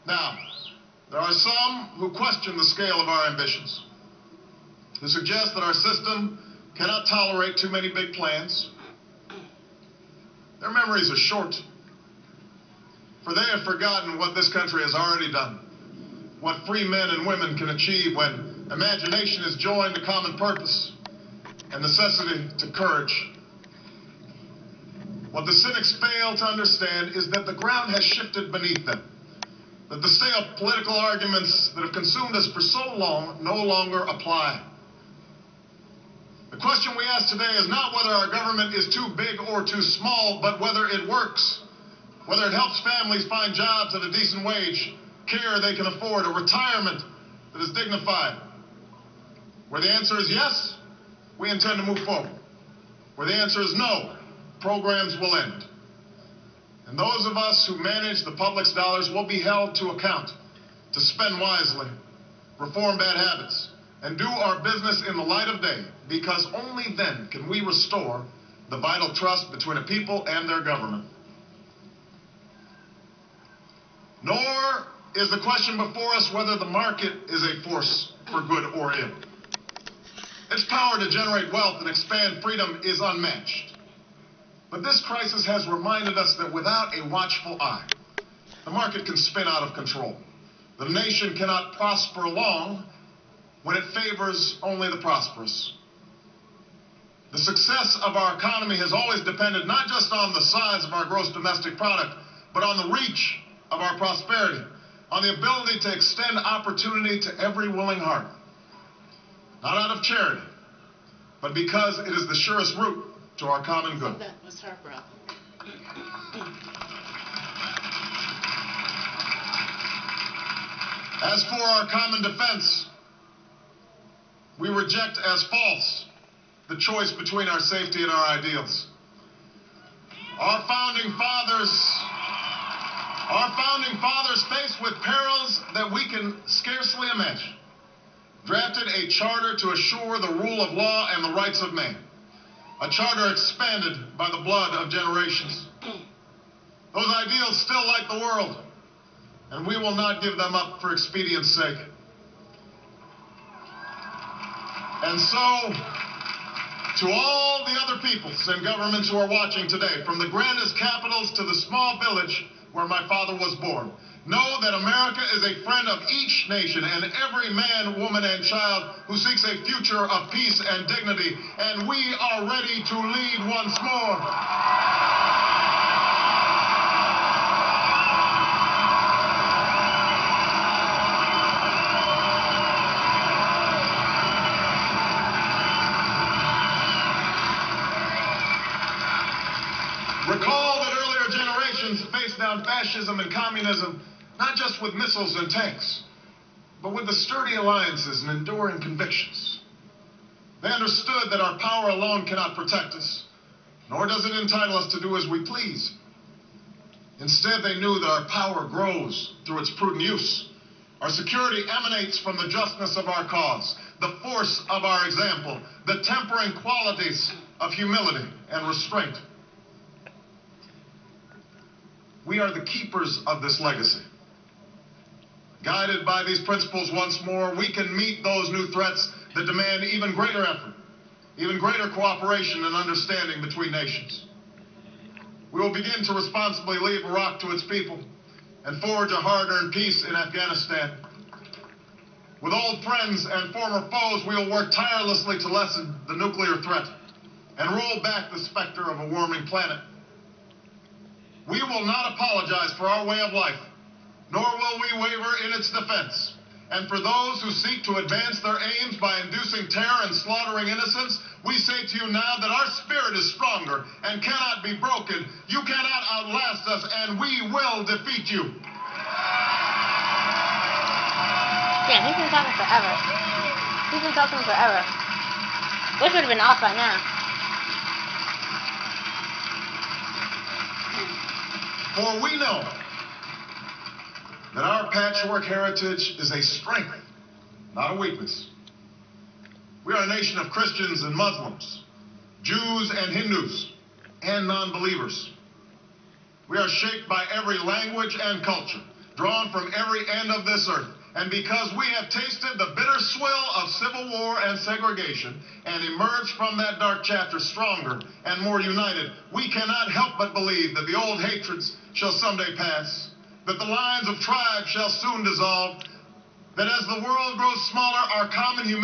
Now, there are some who question the scale of our ambitions, who suggest that our system cannot tolerate too many big plans. Their memories are short, for they have forgotten what this country has already done, what free men and women can achieve when imagination is joined to common purpose and necessity to courage. What the cynics fail to understand is that the ground has shifted beneath them, that the stale political arguments that have consumed us for so long no longer apply. The question we ask today is not whether our government is too big or too small, but whether it works, whether it helps families find jobs at a decent wage, care they can afford, a retirement that is dignified. Where the answer is yes, we intend to move forward. Where the answer is no, programs will end. And those of us who manage the public's dollars will be held to account to spend wisely, reform bad habits, and do our business in the light of day, because only then can we restore the vital trust between a people and their government. Nor is the question before us whether the market is a force for good or ill. Its power to generate wealth and expand freedom is unmatched. But this crisis has reminded us that without a watchful eye, the market can spin out of control. The nation cannot prosper long when it favors only the prosperous. The success of our economy has always depended not just on the size of our gross domestic product, but on the reach of our prosperity, on the ability to extend opportunity to every willing heart. Not out of charity, but because it is the surest route to our common good. That was her breath. As for our common defense, we reject as false the choice between our safety and our ideals. Our founding fathers faced with perils that we can scarcely imagine, drafted a charter to assure the rule of law and the rights of man. A charter expanded by the blood of generations. Those ideals still light the world, and we will not give them up for expedience sake. And so, to all the other peoples and governments who are watching today, from the grandest capitals to the small village where my father was born, know that America is a friend of each nation and every man, woman, and child who seeks a future of peace and dignity, and we are ready to lead once more. Recall that earlier generations faced down fascism and communism not just with missiles and tanks, but with the sturdy alliances and enduring convictions. They understood that our power alone cannot protect us, nor does it entitle us to do as we please. Instead, they knew that our power grows through its prudent use. Our security emanates from the justness of our cause, the force of our example, the tempering qualities of humility and restraint. We are the keepers of this legacy. Guided by these principles once more, we can meet those new threats that demand even greater effort, even greater cooperation and understanding between nations. We will begin to responsibly leave Iraq to its people and forge a hard-earned peace in Afghanistan. With old friends and former foes, we will work tirelessly to lessen the nuclear threat and roll back the specter of a warming planet. We will not apologize for our way of life, nor will we waver in its defense. And for those who seek to advance their aims by inducing terror and slaughtering innocents, we say to you now that our spirit is stronger and cannot be broken. You cannot outlast us, and we will defeat you. Damn, he's been talking forever. He's been talking forever. This would have been off by now. For we know that our patchwork heritage is a strength, not a weakness. We are a nation of Christians and Muslims, Jews and Hindus, and non-believers. We are shaped by every language and culture, drawn from every end of this earth. And because we have tasted the bitter swill of civil war and segregation and emerged from that dark chapter stronger and more united, we cannot help but believe that the old hatreds shall someday pass, that the lines of tribe shall soon dissolve, that as the world grows smaller, our common humanity